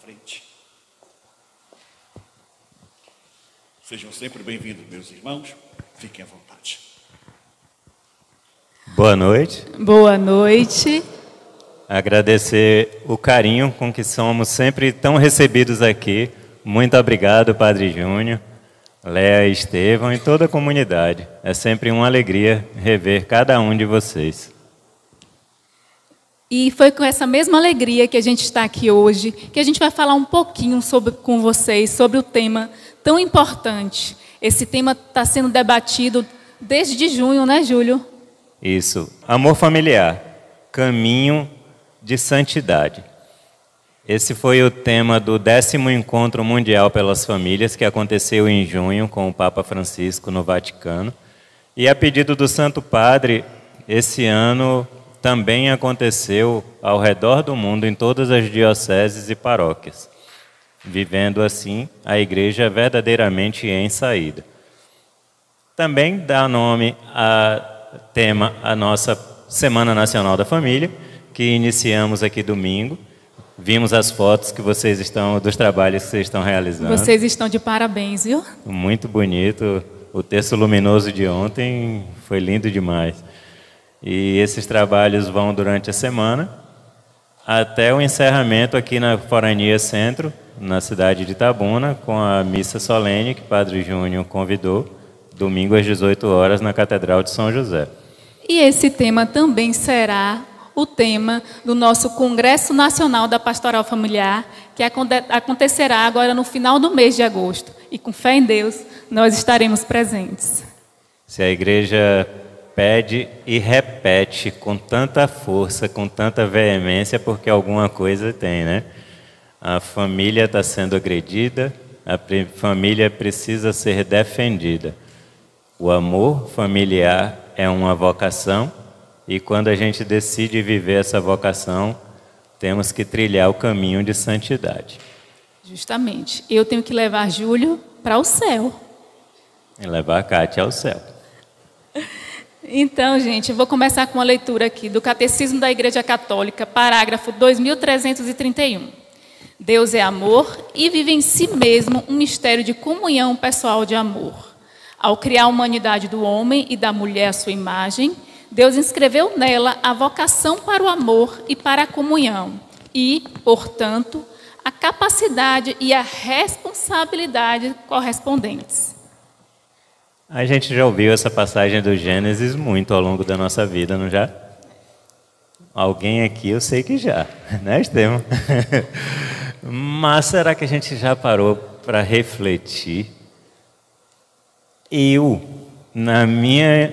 frente. Sejam sempre bem-vindos, meus irmãos. Fiquem à vontade. Boa noite. Boa noite. Agradecer o carinho com que somos sempre tão recebidos aqui. Muito obrigado, Padre Júnior, Léa e Estevão e toda a comunidade. É sempre uma alegria rever cada um de vocês. E foi com essa mesma alegria que a gente está aqui hoje, que a gente vai falar um pouquinho com vocês sobre o tema tão importante. Esse tema está sendo debatido desde junho, né, Júlio? Isso. Amor familiar, caminho de santidade. Esse foi o tema do 10º Encontro Mundial pelas Famílias, que aconteceu em junho com o Papa Francisco no Vaticano. E a pedido do Santo Padre, esse ano também aconteceu ao redor do mundo, em todas as dioceses e paróquias, vivendo assim a Igreja verdadeiramente em saída. Também dá nome a tema a nossa Semana Nacional da Família, que iniciamos aqui domingo. Vimos as fotos que vocês estão, dos trabalhos que vocês estão realizando. Vocês estão de parabéns, viu? Muito bonito. O texto luminoso de ontem foi lindo demais. E esses trabalhos vão durante a semana, até o encerramento aqui na Forania Centro, na cidade de Itabuna, com a missa solene que o Padre Júnior convidou, domingo às 18 horas, na Catedral de São José. E esse tema também será o tema do nosso Congresso Nacional da Pastoral Familiar, que acontecerá agora no final do mês de agosto. E com fé em Deus, nós estaremos presentes. Se a Igreja pede e repete com tanta força, com tanta veemência, porque alguma coisa tem, né? A família está sendo agredida, a família precisa ser defendida. O amor familiar é uma vocação, e quando a gente decide viver essa vocação, temos que trilhar o caminho de santidade. Justamente. Eu tenho que levar Júlio para o céu. E levar a Kátia ao céu. Então, gente, eu vou começar com uma leitura aqui do Catecismo da Igreja Católica, parágrafo 2331. Deus é amor e vive em si mesmo um mistério de comunhão pessoal de amor. Ao criar a humanidade do homem e da mulher à sua imagem, Deus inscreveu nela a vocação para o amor e para a comunhão e, portanto, a capacidade e a responsabilidade correspondentes. A gente já ouviu essa passagem do Gênesis muito ao longo da nossa vida, não já? Alguém aqui eu sei que já, né, Estevão? Mas será que a gente já parou para refletir? Eu, na minha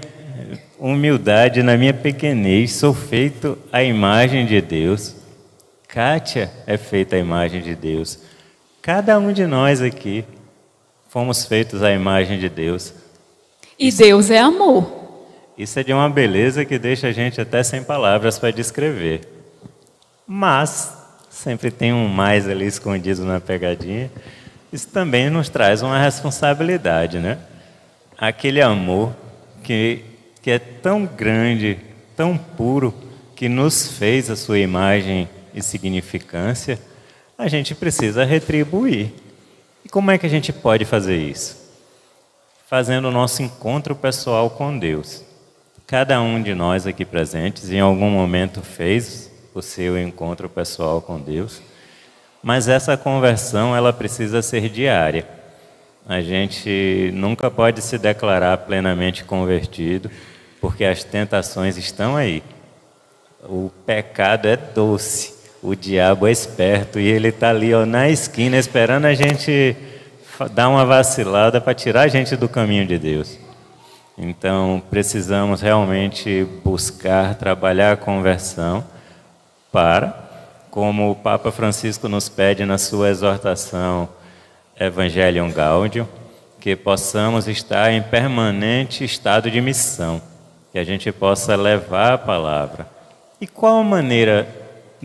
humildade, na minha pequenez, sou feito à imagem de Deus. Kátia é feita à imagem de Deus. Cada um de nós aqui fomos feitos à imagem de Deus. E Deus é amor. Isso é de uma beleza que deixa a gente até sem palavras para descrever. Mas sempre tem um mais ali escondido na pegadinha. Isso também nos traz uma responsabilidade, né? Aquele amor que é tão grande, tão puro, que nos fez a sua imagem e significância, a gente precisa retribuir. E como é que a gente pode fazer isso? Fazendo o nosso encontro pessoal com Deus. Cada um de nós aqui presentes, em algum momento, fez o seu encontro pessoal com Deus, mas essa conversão ela precisa ser diária. A gente nunca pode se declarar plenamente convertido, porque as tentações estão aí. O pecado é doce, o diabo é esperto e ele está ali na esquina esperando a gente dar uma vacilada para tirar a gente do caminho de Deus. Então, precisamos realmente buscar, trabalhar a conversão para, como o Papa Francisco nos pede na sua exortação Evangelium Gaudium, que possamos estar em permanente estado de missão, que a gente possa levar a palavra. E qual a maneira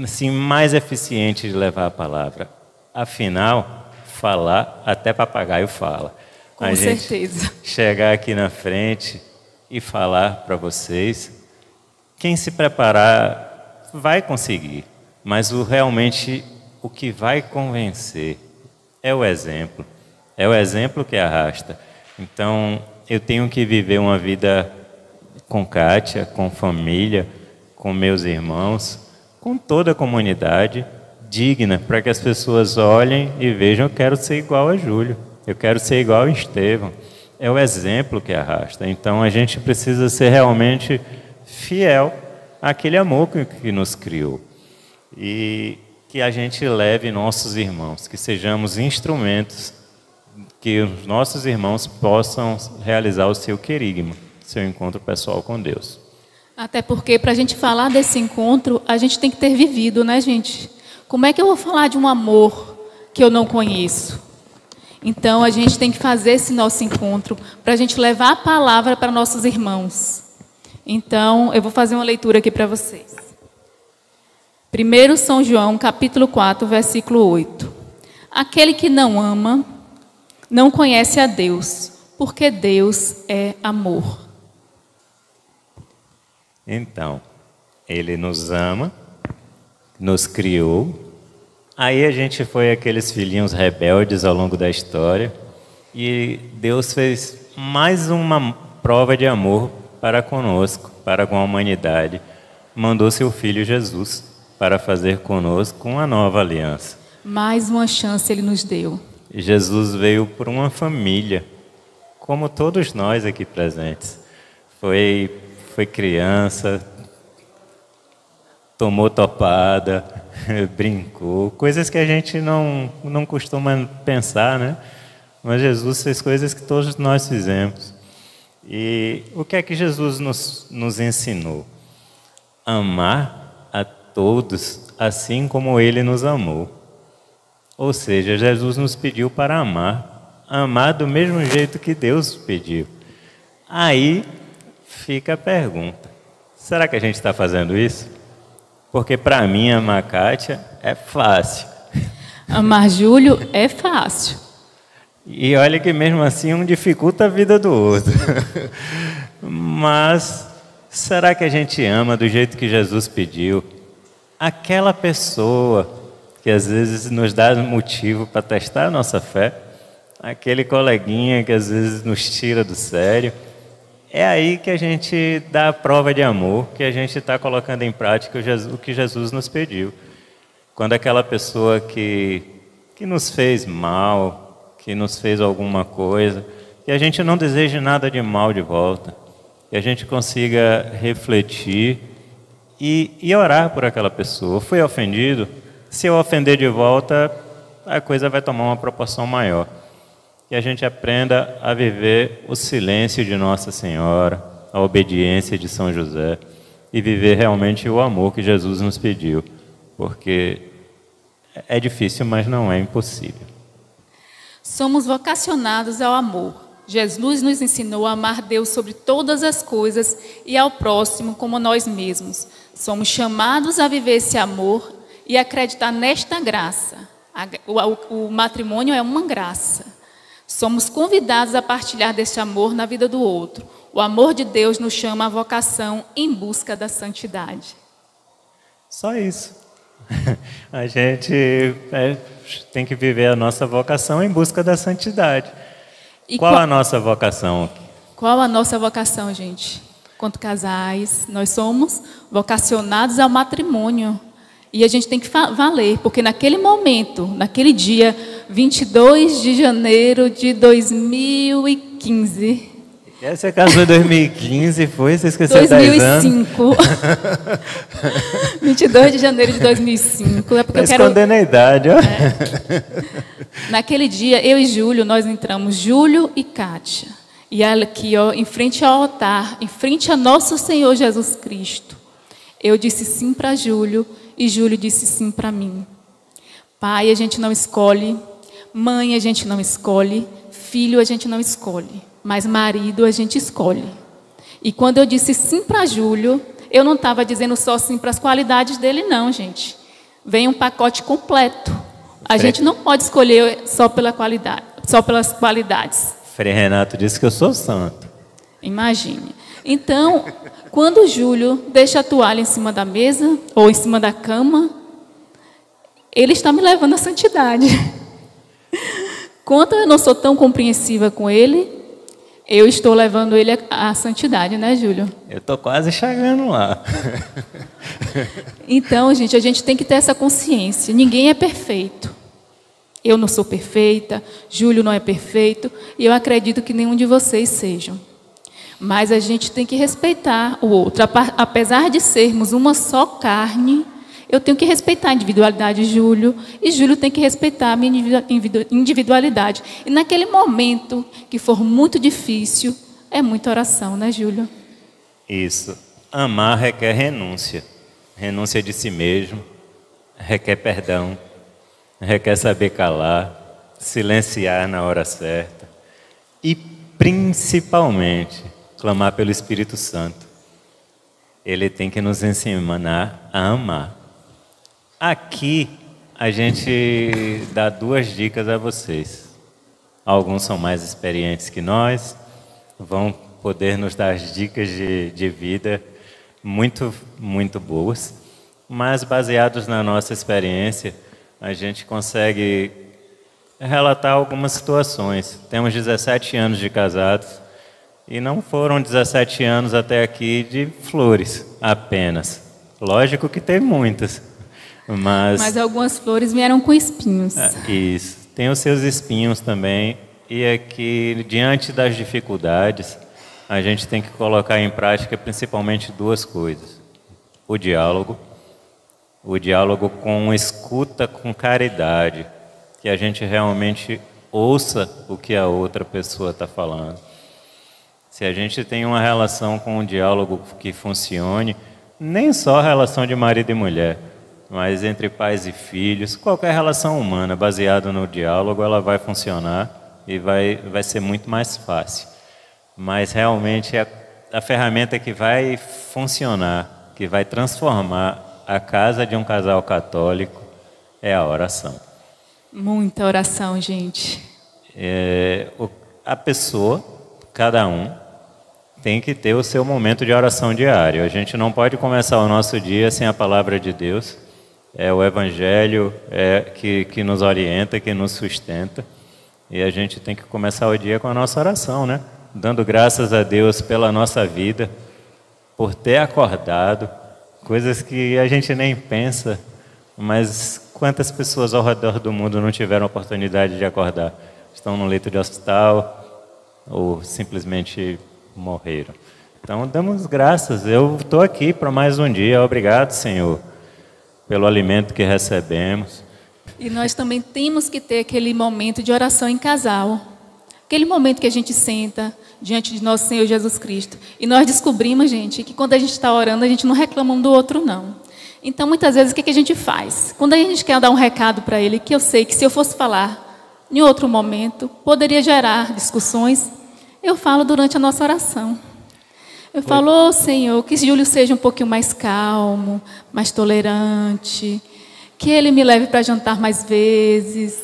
assim, mais eficiente de levar a palavra? Afinal, falar, até papagaio fala. Com certeza. Chegar aqui na frente e falar para vocês, quem se preparar vai conseguir, mas o realmente o que vai convencer é o exemplo. É o exemplo que arrasta. Então, eu tenho que viver uma vida com Kátia, com família, com meus irmãos, com toda a comunidade, digna, para que as pessoas olhem e vejam: eu quero ser igual a Júlio, eu quero ser igual a Estevão. É o exemplo que arrasta. Então, a gente precisa ser realmente fiel àquele amor que nos criou. E que a gente leve nossos irmãos, que sejamos instrumentos, que os nossos irmãos possam realizar o seu querigma, seu encontro pessoal com Deus. Até porque, para a gente falar desse encontro, a gente tem que ter vivido, né, gente? Como é que eu vou falar de um amor que eu não conheço? Então, a gente tem que fazer esse nosso encontro para a gente levar a palavra para nossos irmãos. Então, eu vou fazer uma leitura aqui para vocês. 1 São João, capítulo 4, versículo 8. Aquele que não ama, não conhece a Deus, porque Deus é amor. Então, Ele nos ama, nos criou. Aí a gente foi aqueles filhinhos rebeldes ao longo da história. E Deus fez mais uma prova de amor para conosco, para com a humanidade. Mandou seu Filho Jesus para fazer conosco uma nova aliança. Mais uma chance Ele nos deu. Jesus veio por uma família, como todos nós aqui presentes. Foi criança, tomou topada, brincou, coisas que a gente não costuma pensar, né? Mas Jesus fez coisas que todos nós fizemos. E o que é que Jesus nos ensinou? Amar a todos assim como Ele nos amou. Ou seja, Jesus nos pediu para amar do mesmo jeito que Deus pediu. Aí fica a pergunta: será que a gente está fazendo isso? Porque para mim amar Kátia é fácil. Amar Júlio é fácil. E olha que mesmo assim um dificulta a vida do outro. Mas será que a gente ama do jeito que Jesus pediu? Aquela pessoa que às vezes nos dá motivo para testar a nossa fé, aquele coleguinha que às vezes nos tira do sério, é aí que a gente dá a prova de amor, que a gente está colocando em prática o que Jesus nos pediu. Quando aquela pessoa que nos fez mal, que nos fez alguma coisa, que a gente não deseje nada de mal de volta, que a gente consiga refletir e orar por aquela pessoa. Fui ofendido? Se eu ofender de volta, a coisa vai tomar uma proporção maior. Que a gente aprenda a viver o silêncio de Nossa Senhora, a obediência de São José e viver realmente o amor que Jesus nos pediu. Porque é difícil, mas não é impossível. Somos vocacionados ao amor. Jesus nos ensinou a amar Deus sobre todas as coisas e ao próximo como nós mesmos. Somos chamados a viver esse amor e acreditar nesta graça. O matrimônio é uma graça. Somos convidados a partilhar deste amor na vida do outro. O amor de Deus nos chama à vocação em busca da santidade. Só isso. A gente tem que viver a nossa vocação em busca da santidade. Qual a nossa vocação? Qual a nossa vocação, gente? Quanto casais, nós somos vocacionados ao matrimônio. E a gente tem que valer, porque naquele momento, naquele dia, 22 de janeiro de 2015... Você casou em 2015, foi? Você esqueceu 2005. 22 de janeiro de 2005. É porque tá escondendo a idade, ó. Naquele dia, eu e Júlio, nós entramos, Júlio e Kátia. E aqui, ó, em frente ao altar, em frente a nosso Senhor Jesus Cristo, eu disse sim para Júlio e Júlio disse sim para mim. Pai, a gente não escolhe. Mãe, a gente não escolhe. Filho, a gente não escolhe. Mas marido a gente escolhe. E quando eu disse sim para Júlio, eu não estava dizendo só sim para as qualidades dele, não, gente. Vem um pacote completo. A gente não pode escolher só pela qualidade, só pelas qualidades. Frei Renato disse que eu sou santo. Imagine. Então, quando o Júlio deixa a toalha em cima da mesa ou em cima da cama, Ele está me levando à santidade. Quanto eu não sou tão compreensiva com Ele, eu estou levando Ele à santidade, né, Júlio? Eu estou quase chegando lá. Então, gente, a gente tem que ter essa consciência. Ninguém é perfeito. Eu não sou perfeita, Júlio não é perfeito, e eu acredito que nenhum de vocês sejam. Mas a gente tem que respeitar o outro. Apesar de sermos uma só carne, eu tenho que respeitar a individualidade de Júlio, e Júlio tem que respeitar a minha individualidade. E naquele momento que for muito difícil, é muita oração, né, Júlio? Isso. Amar requer renúncia. Renúncia de si mesmo, requer perdão, requer saber calar, silenciar na hora certa e, principalmente, clamar pelo Espírito Santo. Ele tem que nos ensinar a amar. Aqui, a gente dá 2 dicas a vocês. Alguns são mais experientes que nós, vão poder nos dar as dicas de vida muito, muito boas, mas baseados na nossa experiência, a gente consegue relatar algumas situações. Temos 17 anos de casados e não foram 17 anos até aqui de flores apenas. Lógico que tem muitas, mas algumas flores vieram com espinhos. Isso, tem os seus espinhos também, e aqui, diante das dificuldades, a gente tem que colocar em prática principalmente 2 coisas. O diálogo com escuta, com caridade, que a gente realmente ouça o que a outra pessoa está falando. Se a gente tem uma relação com um diálogo que funcione, nem só a relação de marido e mulher, mas entre pais e filhos, qualquer relação humana baseada no diálogo, ela vai funcionar e vai ser muito mais fácil. Mas realmente a ferramenta que vai funcionar, que vai transformar a casa de um casal católico é a oração. Muita oração, gente. A pessoa, cada um, tem que ter o seu momento de oração diário. A gente não pode começar o nosso dia sem a palavra de Deus. É o Evangelho que nos orienta, que nos sustenta. E a gente tem que começar o dia com a nossa oração, né? Dando graças a Deus pela nossa vida, por ter acordado, coisas que a gente nem pensa, mas quantas pessoas ao redor do mundo não tiveram oportunidade de acordar? Estão no leito de hospital ou simplesmente morreram. Então, damos graças. Eu estou aqui para mais um dia. Obrigado, Senhor, pelo alimento que recebemos. E nós também temos que ter aquele momento de oração em casal. Aquele momento que a gente senta diante de nosso Senhor Jesus Cristo. E nós descobrimos, gente, que quando a gente está orando, a gente não reclama um do outro, não. Então, muitas vezes, o que a gente faz? Quando a gente quer dar um recado para Ele, que eu sei que se eu fosse falar em outro momento, poderia gerar discussões, eu falo durante a nossa oração. Eu falo, Senhor, que Júlio seja um pouquinho mais calmo, mais tolerante, que ele me leve para jantar mais vezes.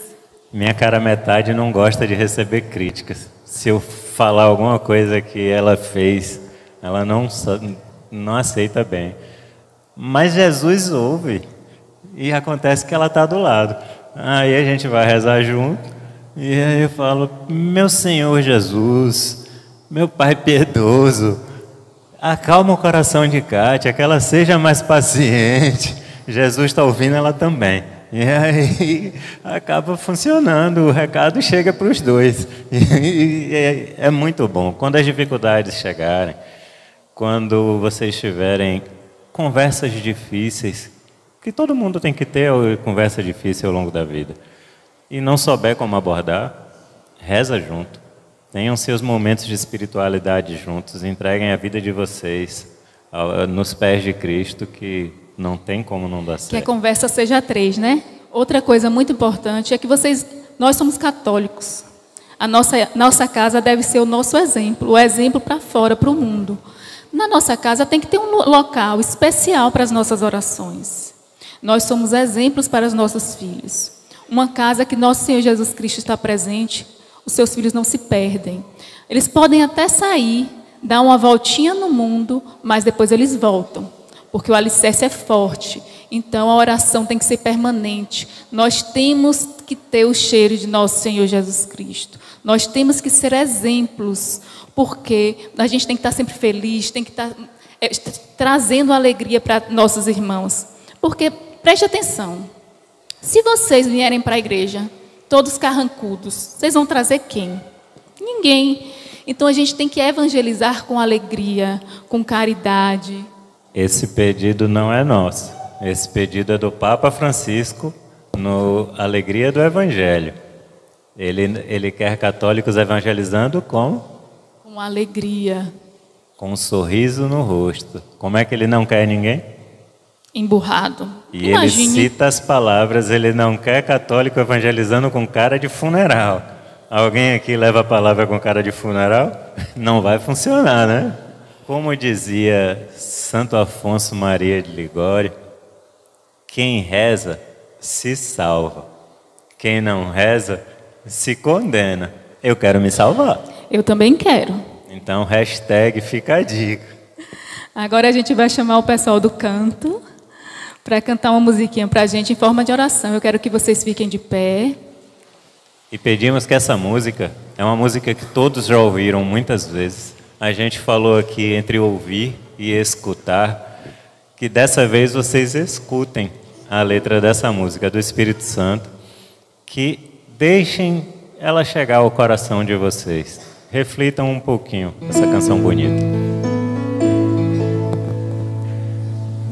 Minha cara metade não gosta de receber críticas. Se eu falar alguma coisa que ela fez, ela não aceita bem. Mas Jesus ouve e acontece que ela está do lado. Aí a gente vai rezar junto e aí eu falo, meu Senhor Jesus, meu Pai piedoso, acalma o coração de Kátia, que ela seja mais paciente. Jesus está ouvindo ela também. E aí acaba funcionando, o recado chega para os dois. E é muito bom. Quando as dificuldades chegarem, quando vocês tiverem conversas difíceis, que todo mundo tem que ter conversa difícil ao longo da vida, e não souber como abordar, reza junto. Tenham seus momentos de espiritualidade juntos, entreguem a vida de vocês nos pés de Cristo, que não tem como não dar certo. Que a conversa seja 3, né? Outra coisa muito importante é que nós somos católicos. A nossa casa deve ser o nosso exemplo, o exemplo para fora, para o mundo. Na nossa casa tem que ter um local especial para as nossas orações. Nós somos exemplos para os nossos filhos. Uma casa que nosso Senhor Jesus Cristo está presente, os seus filhos não se perdem. Eles podem até sair, dar uma voltinha no mundo, mas depois eles voltam, porque o alicerce é forte. Então, a oração tem que ser permanente. Nós temos que ter o cheiro de nosso Senhor Jesus Cristo. Nós temos que ser exemplos, porque a gente tem que estar sempre feliz, tem que estar trazendo alegria para nossos irmãos. Porque, preste atenção, se vocês vierem para a igreja, todos carrancudos, vocês vão trazer quem? Ninguém. Então, a gente tem que evangelizar com alegria, com caridade. Esse pedido não é nosso. Esse pedido é do Papa Francisco, no Alegria do Evangelho. Ele quer católicos evangelizando como? Com alegria. Com um sorriso no rosto. Como é que ele não quer ninguém? Emburrado. E Imagine. ele cita as palavras, ele não quer católico evangelizando com cara de funeral. Alguém aqui leva a palavra com cara de funeral? Não vai funcionar, né? Como dizia Santo Afonso Maria de Ligório, quem reza se salva. Quem não reza se condena. Eu quero me salvar. Eu também quero. Então, hashtag fica a dica. Agora a gente vai chamar o pessoal do canto para cantar uma musiquinha para a gente em forma de oração. Eu quero que vocês fiquem de pé. E pedimos que essa música é uma música que todos já ouviram muitas vezes. A gente falou aqui entre ouvir e escutar, que dessa vez vocês escutem a letra dessa música do Espírito Santo, que deixem ela chegar ao coração de vocês. Reflitam um pouquinho essa canção bonita.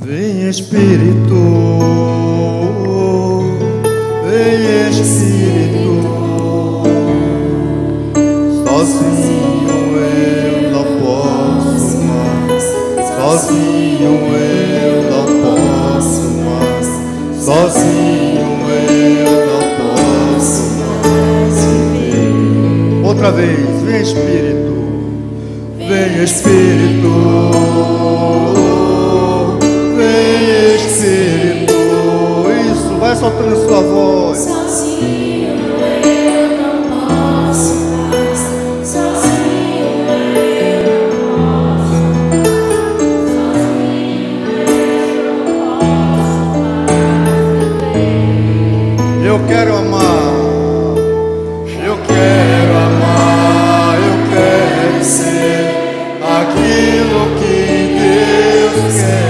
Vem Espírito, vem Espírito, sozinho eu não posso mais, sozinho eu não posso mais, sozinho eu não posso mais viver. Outra vez, vem Espírito, vem Espírito. Vem Espírito, isso, vai soltando a sua voz. Sozinho eu não posso mais, sozinho eu não posso, sozinho eu não posso viver. Eu quero amar, eu quero amar, eu quero ser aquilo que Deus quer.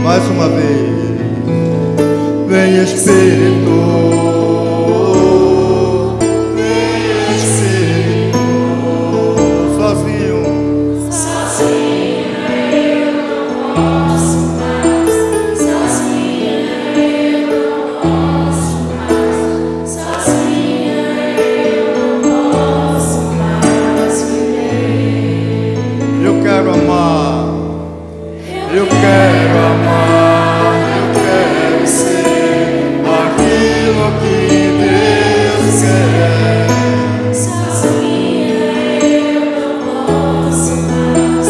Mais uma vez, vem Espírito, vem Espírito, sozinho, sozinho eu não posso mais, sozinho eu não posso mais, sozinho eu não posso mais viver. eu quero amar, eu quero amar, eu quero ser aquilo que Deus quer. Sozinha eu não posso mais,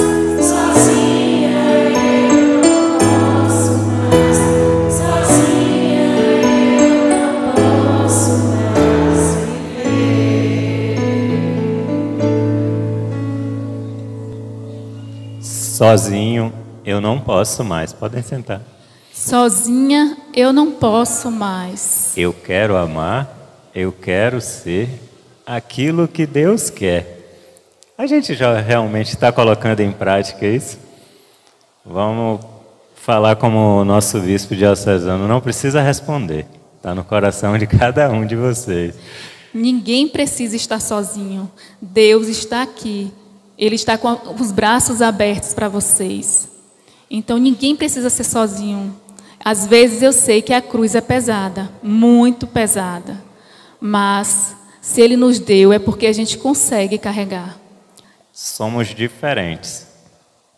sozinha eu não posso mais, sozinha eu não posso mais viver. Sozinho eu não posso mais. Podem sentar. Sozinha eu não posso mais. Eu quero amar, eu quero ser aquilo que Deus quer. A gente já realmente está colocando em prática isso? Vamos falar como o nosso bispo diocesano, não precisa responder. Está no coração de cada um de vocês. Ninguém precisa estar sozinho. Deus está aqui. Ele está com os braços abertos para vocês. Então, ninguém precisa ser sozinho. Às vezes eu sei que a cruz é pesada, muito pesada. mas se Ele nos deu é porque a gente consegue carregar. Somos diferentes,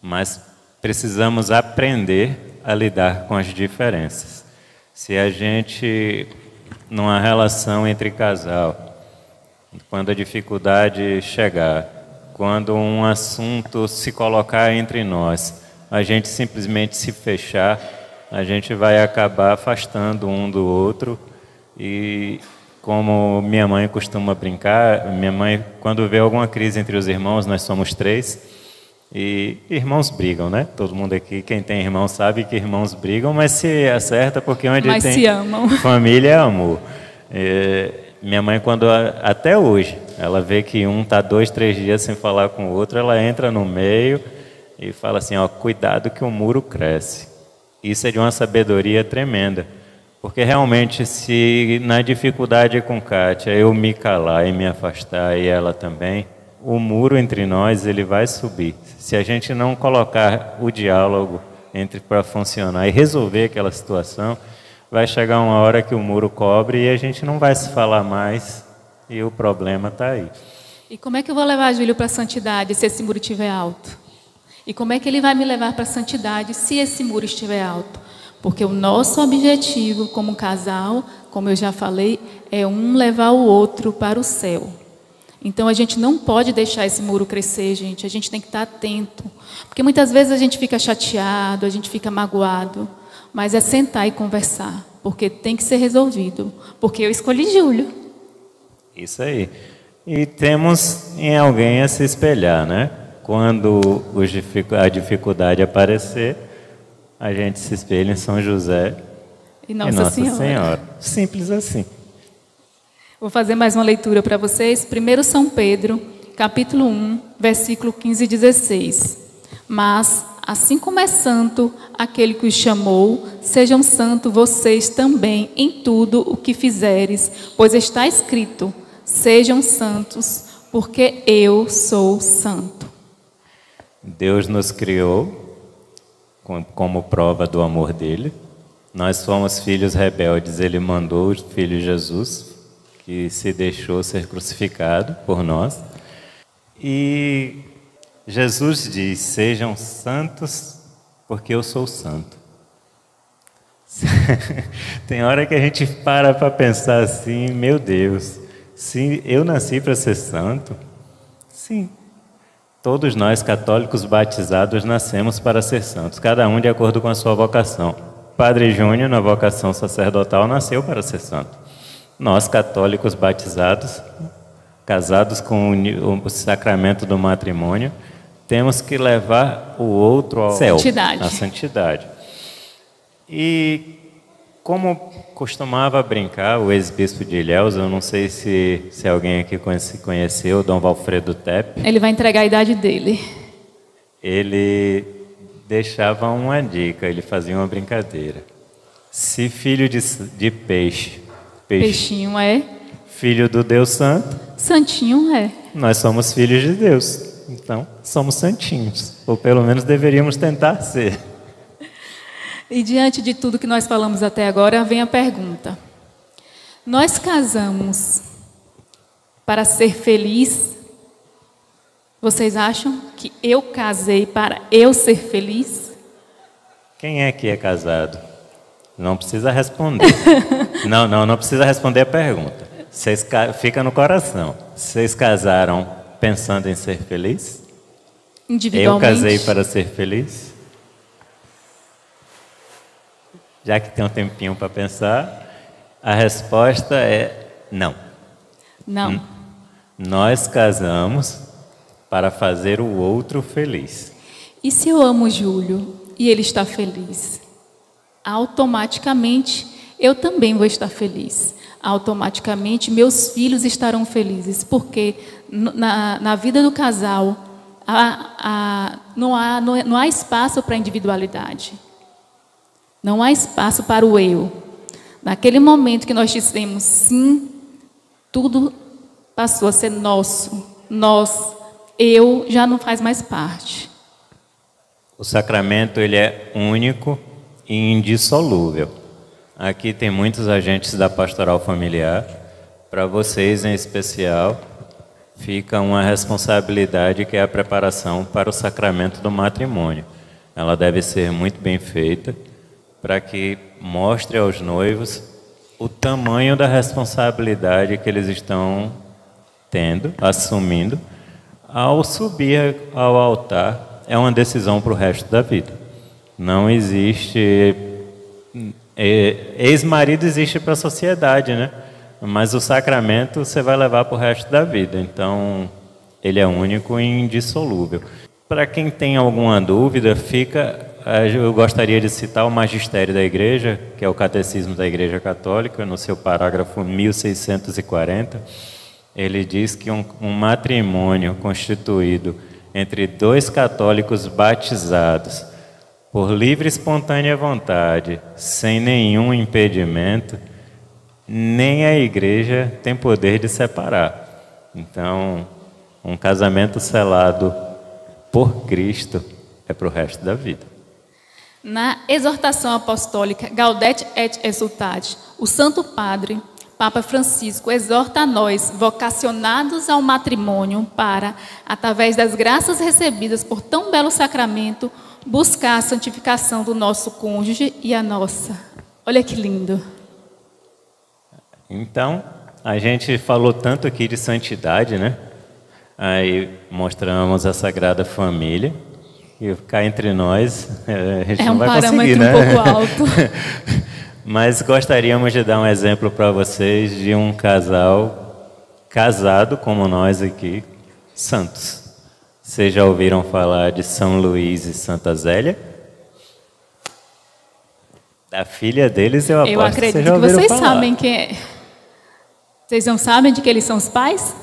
mas precisamos aprender a lidar com as diferenças. Se a gente, numa relação entre casal, quando a dificuldade chegar, quando um assunto se colocar entre nós, a gente simplesmente se fechar, a gente vai acabar afastando um do outro. E como minha mãe costuma brincar, minha mãe, quando vê alguma crise entre os irmãos, nós somos 3, e irmãos brigam, né? Todo mundo aqui, quem tem irmão sabe que irmãos brigam, mas se acerta porque onde Mas tem se amam. família é amor. Minha mãe, até hoje, ela vê que um está 2, 3 dias sem falar com o outro, ela entra no meio e fala assim, ó, cuidado que o muro cresce. Isso é de uma sabedoria tremenda, porque realmente se na dificuldade com Kátia eu me calar e me afastar e ela também, o muro entre nós ele vai subir. Se a gente não colocar o diálogo para funcionar e resolver aquela situação, vai chegar uma hora que o muro cobre e a gente não vai se falar mais e o problema está aí. E como é que eu vou levar Júlio para a santidade se esse muro estiver alto? E como é que ele vai me levar para a santidade se esse muro estiver alto? Porque o nosso objetivo como casal, como eu já falei, é um levar o outro para o céu. Então a gente não pode deixar esse muro crescer, gente. A gente tem que estar atento. Porque muitas vezes a gente fica chateado, a gente fica magoado. Mas é sentar e conversar. Porque tem que ser resolvido. Porque eu escolhi Júlio. Isso aí. E temos em alguém a se espelhar, né? Quando a dificuldade aparecer, a gente se espelha em São José e Nossa Senhora. Simples assim. Vou fazer mais uma leitura para vocês. 1 São Pedro, capítulo 1, versículo 15 e 16. Mas, assim como é santo aquele que os chamou, sejam santos vocês também em tudo o que fizeres, pois está escrito, sejam santos, porque eu sou santo. Deus nos criou como prova do amor dele. Nós somos filhos rebeldes, ele mandou o Filho Jesus, que se deixou ser crucificado por nós. E Jesus diz, sejam santos, porque eu sou santo. Tem hora que a gente para pensar assim, meu Deus, se eu nasci para ser santo, sim. Todos nós, católicos batizados, nascemos para ser santos, cada um de acordo com a sua vocação. Padre Júnior, na vocação sacerdotal, nasceu para ser santo. Nós, católicos batizados, casados com o sacramento do matrimônio, temos que levar o outro ao céu, à santidade. E como costumava brincar o ex-bispo de Ilhéus, eu não sei se alguém aqui conheceu, Dom Valfredo Tepe. Ele vai entregar a idade dele. Ele deixava uma dica, ele fazia uma brincadeira. Se filho de Peixinho é. Filho do Deus Santo. Santinho é. Nós somos filhos de Deus, então somos santinhos, ou pelo menos deveríamos tentar ser. E diante de tudo que nós falamos até agora, vem a pergunta. Nós casamos para ser feliz? Vocês acham que eu casei para eu ser feliz? Quem é que é casado? Não precisa responder. não precisa responder a pergunta. Fica no coração. Vocês casaram pensando em ser feliz? Individualmente. Eu casei para ser feliz? Já que tem um tempinho para pensar, a resposta é não. Não. Nós casamos para fazer o outro feliz. E se eu amo o Júlio e ele está feliz? Automaticamente eu também vou estar feliz. Automaticamente meus filhos estarão felizes. Porque na vida do casal não há espaço para individualidade. Não há espaço para o eu. Naquele momento que nós dissemos sim, tudo passou a ser nosso. Eu já não faz mais parte. O sacramento ele é único e indissolúvel. Aqui tem muitos agentes da pastoral familiar. para vocês em especial, fica uma responsabilidade que é a preparação para o sacramento do matrimônio. Ela deve ser muito bem feita para que mostre aos noivos o tamanho da responsabilidade que eles estão tendo, assumindo, ao subir ao altar. É uma decisão para o resto da vida. Não existe... Ex-marido existe para a sociedade, né? Mas o sacramento você vai levar para o resto da vida. Então, ele é único e indissolúvel. Para quem tem alguma dúvida, eu gostaria de citar o Magistério da Igreja, que é o Catecismo da Igreja Católica, no seu parágrafo 1640. Ele diz que um matrimônio constituído entre dois católicos batizados por livre e espontânea vontade, sem nenhum impedimento, nem a Igreja tem poder de separar. Então, um casamento selado por Cristo é para o resto da vida. Na exortação apostólica Gaudete et Exsultate, o Santo Padre, Papa Francisco, exorta a nós, vocacionados ao matrimônio, para, através das graças recebidas por tão belo sacramento, buscar a santificação do nosso cônjuge e a nossa. Olha que lindo. Então, a gente falou tanto aqui de santidade, né? Aí mostramos a Sagrada Família. E cá entre nós, a gente não vai conseguir, né? É um parâmetro um pouco alto. Mas gostaríamos de dar um exemplo para vocês de um casal casado, como nós aqui, santos. Vocês já ouviram falar de São Luís e Santa Zélia? Da filha deles, eu aposto Eu acredito que vocês já que ouviram vocês falar. sabem quem é. Vocês não sabem de que eles são os pais?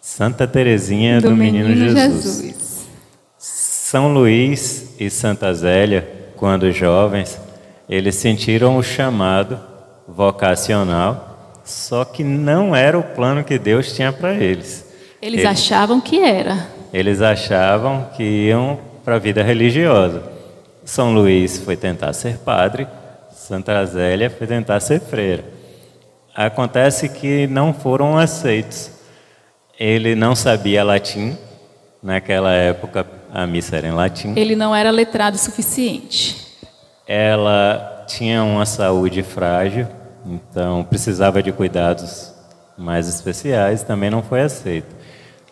Santa Teresinha do Menino Jesus. São Luís e Santa Zélia, quando jovens, eles sentiram o chamado vocacional, só que não era o plano que Deus tinha para eles. Eles achavam que era. Eles achavam que iam para a vida religiosa. São Luís foi tentar ser padre, Santa Zélia foi tentar ser freira. Acontece que não foram aceitos. Ele não sabia latim, naquela época a missa era em latim. Ele não era letrado o suficiente. Ela tinha uma saúde frágil, então precisava de cuidados mais especiais, também não foi aceito.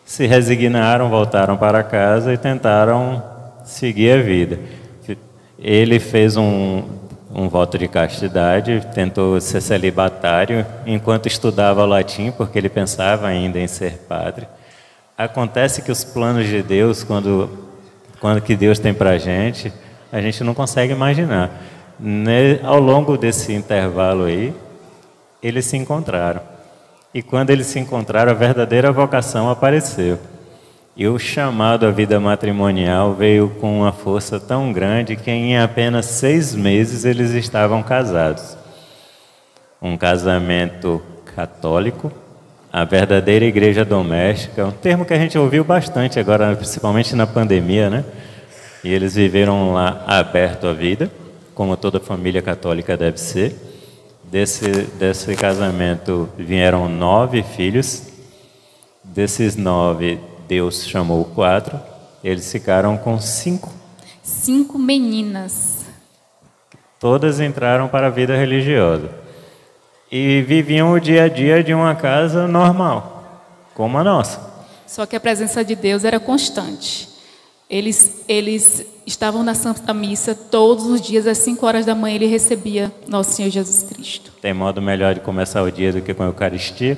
Se resignaram, voltaram para casa e tentaram seguir a vida. Ele fez um voto de castidade, tentou ser celibatário enquanto estudava latim, porque ele pensava ainda em ser padre. Acontece que os planos de Deus, quando que Deus tem para a gente não consegue imaginar. Ao longo desse intervalo aí, eles se encontraram. E quando eles se encontraram, a verdadeira vocação apareceu. E o chamado à vida matrimonial veio com uma força tão grande que em apenas 6 meses eles estavam casados. Um casamento católico, a verdadeira igreja doméstica, um termo que a gente ouviu bastante agora, principalmente na pandemia, né? E eles viveram lá aberto à vida, como toda família católica deve ser. Desse casamento vieram 9 filhos. Desses 9, Deus chamou 4. Eles ficaram com 5. 5 meninas. Todas entraram para a vida religiosa. E viviam o dia a dia de uma casa normal, como a nossa. Só que a presença de Deus era constante. Eles estavam na Santa Missa todos os dias, às 5 horas da manhã, ele recebia Nosso Senhor Jesus Cristo. Tem modo melhor de começar o dia do que com a Eucaristia.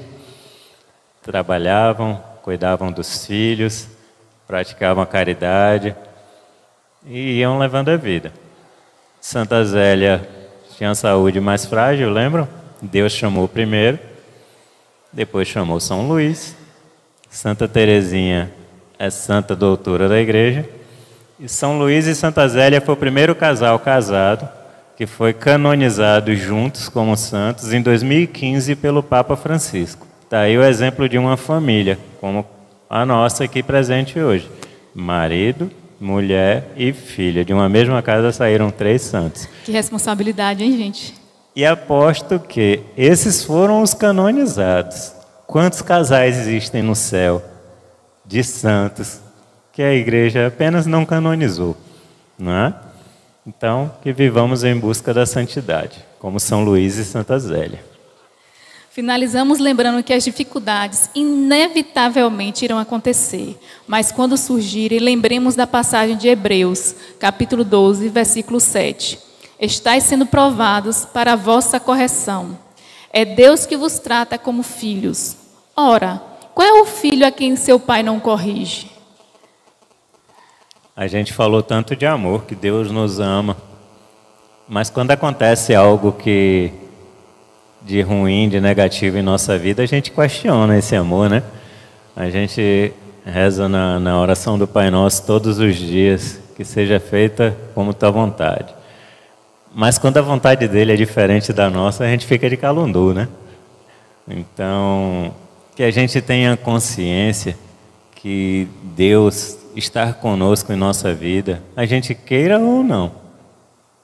Trabalhavam, cuidavam dos filhos, praticavam a caridade e iam levando a vida. Santa Zélia tinha a saúde mais frágil, lembram? Deus chamou primeiro, depois chamou São Luís. Santa Teresinha é santa doutora da igreja. E São Luís e Santa Zélia foi o primeiro casal casado que foi canonizado juntos como santos em 2015 pelo Papa Francisco. Está aí o exemplo de uma família, como a nossa aqui presente hoje. Marido, mulher e filha. De uma mesma casa saíram 3 santos. Que responsabilidade, hein, gente? E aposto que esses foram os canonizados. Quantos casais existem no céu de santos que a igreja apenas não canonizou, não é? Então, que vivamos em busca da santidade, como São Luís e Santa Zélia. Finalizamos lembrando que as dificuldades inevitavelmente irão acontecer, mas quando surgirem, lembremos da passagem de Hebreus, capítulo 12, versículo 7. Estais sendo provados para a vossa correção. É Deus que vos trata como filhos. Ora, qual é o filho a quem seu pai não corrige? A gente falou tanto de amor, que Deus nos ama, mas quando acontece algo de ruim, de negativo em nossa vida, a gente questiona esse amor, né? A gente reza na oração do Pai Nosso todos os dias, que seja feita como tua vontade. Mas quando a vontade dele é diferente da nossa, a gente fica de calundu, né? Então, que a gente tenha consciência que Deus está conosco em nossa vida, a gente queira ou não,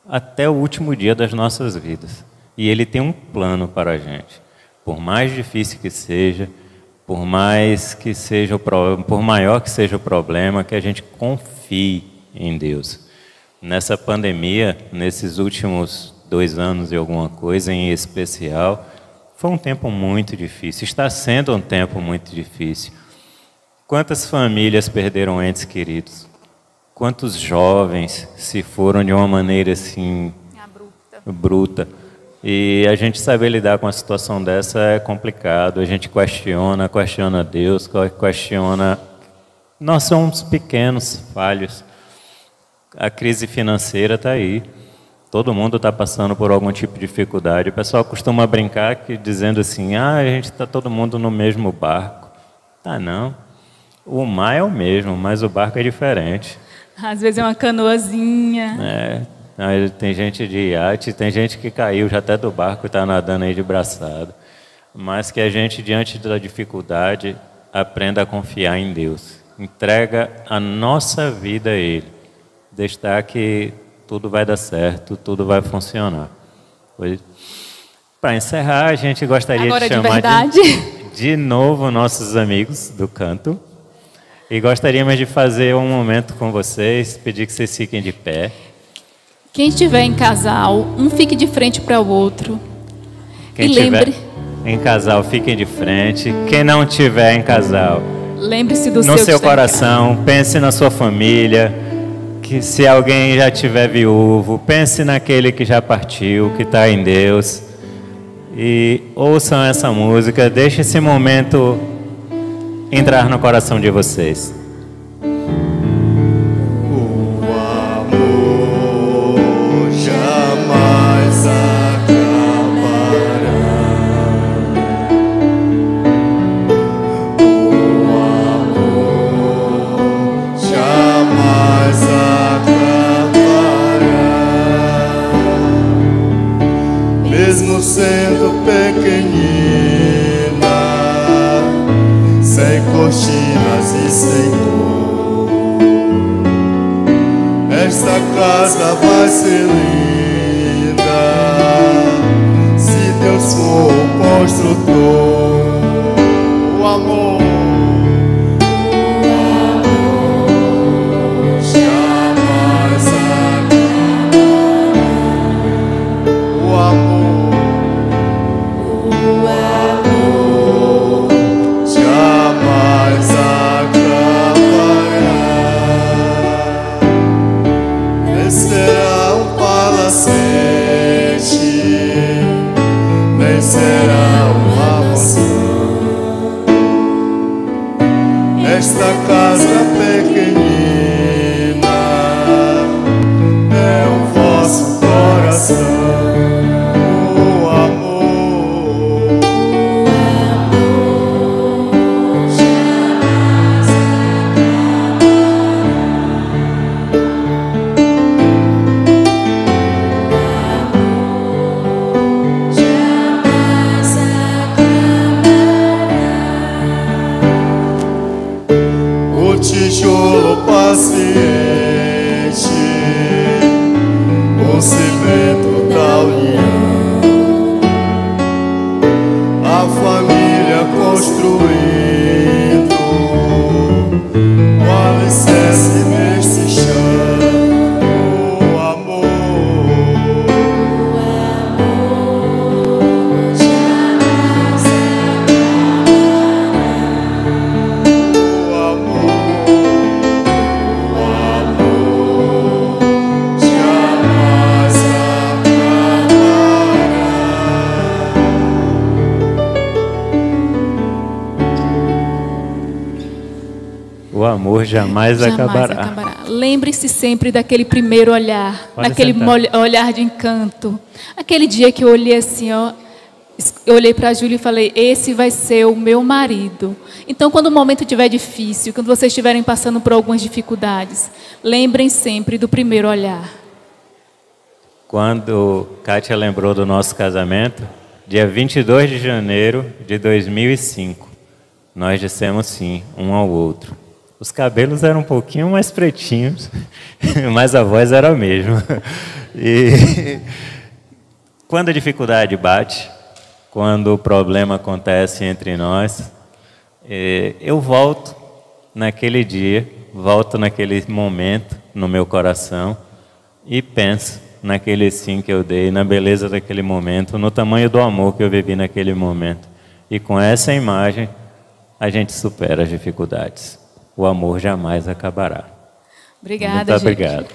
até o último dia das nossas vidas. E Ele tem um plano para a gente. Por mais difícil que seja, por maior que seja o problema, que a gente confie em Deus. Nessa pandemia, nesses últimos 2 anos e alguma coisa em especial, foi um tempo muito difícil, está sendo um tempo muito difícil. Quantas famílias perderam entes queridos? Quantos jovens se foram de uma maneira assim, bruta? E a gente saber lidar com uma situação dessa é complicado. A gente questiona Deus, questiona... Nós somos pequenos, falhos. A crise financeira está aí. Todo mundo está passando por algum tipo de dificuldade. O pessoal costuma brincar dizendo assim, a gente está todo mundo no mesmo barco. Tá, não. O mar é o mesmo, mas o barco é diferente. Às vezes é uma canoazinha. Aí tem gente de iate, tem gente que caiu já até do barco e está nadando aí de braçada. Mas que a gente, diante da dificuldade, aprenda a confiar em Deus. Entrega a nossa vida a Ele. Deixar que tudo vai dar certo, tudo vai funcionar. Para encerrar, a gente gostaria Agora de chamar de novo nossos amigos do canto. E gostaríamos de fazer um momento com vocês, pedir que vocês fiquem de pé. Quem estiver em casal, um fique de frente para o outro. Quem estiver em casal, fiquem de frente. Quem não estiver em casal, lembre-se do no seu coração, pense na sua família, que se alguém já estiver viúvo, pense naquele que já partiu, que está em Deus. E ouçam essa música, deixe esse momento entrar no coração de vocês. Mesmo sendo pequenina, sem cortinas e sem cor, esta casa vai ser linda, se Deus for o construtor. O amor jamais acabará. O amor jamais acabará. Nem será um palacete, nem será uma mansão. Esta casa pequenina é o vosso coração. Tijolo paciente, o cimento da união. O amor jamais acabará. Lembre-se sempre daquele primeiro olhar, Pode naquele sentar. olhar de encanto. Aquele dia que eu olhei assim, ó, eu olhei para a Júlia e falei, esse vai ser o meu marido. Então, quando o momento estiver difícil, quando vocês estiverem passando por algumas dificuldades, lembrem sempre do primeiro olhar. Quando Kátia lembrou do nosso casamento, dia 22 de janeiro de 2005, nós dissemos sim, um ao outro. Os cabelos eram um pouquinho mais pretinhos, mas a voz era a mesma. E quando a dificuldade bate, quando o problema acontece entre nós, eu volto naquele dia, volto naquele momento no meu coração e penso naquele sim que eu dei, na beleza daquele momento, no tamanho do amor que eu vivi naquele momento. E com essa imagem, a gente supera as dificuldades. O amor jamais acabará. Obrigada, Muito gente. obrigado.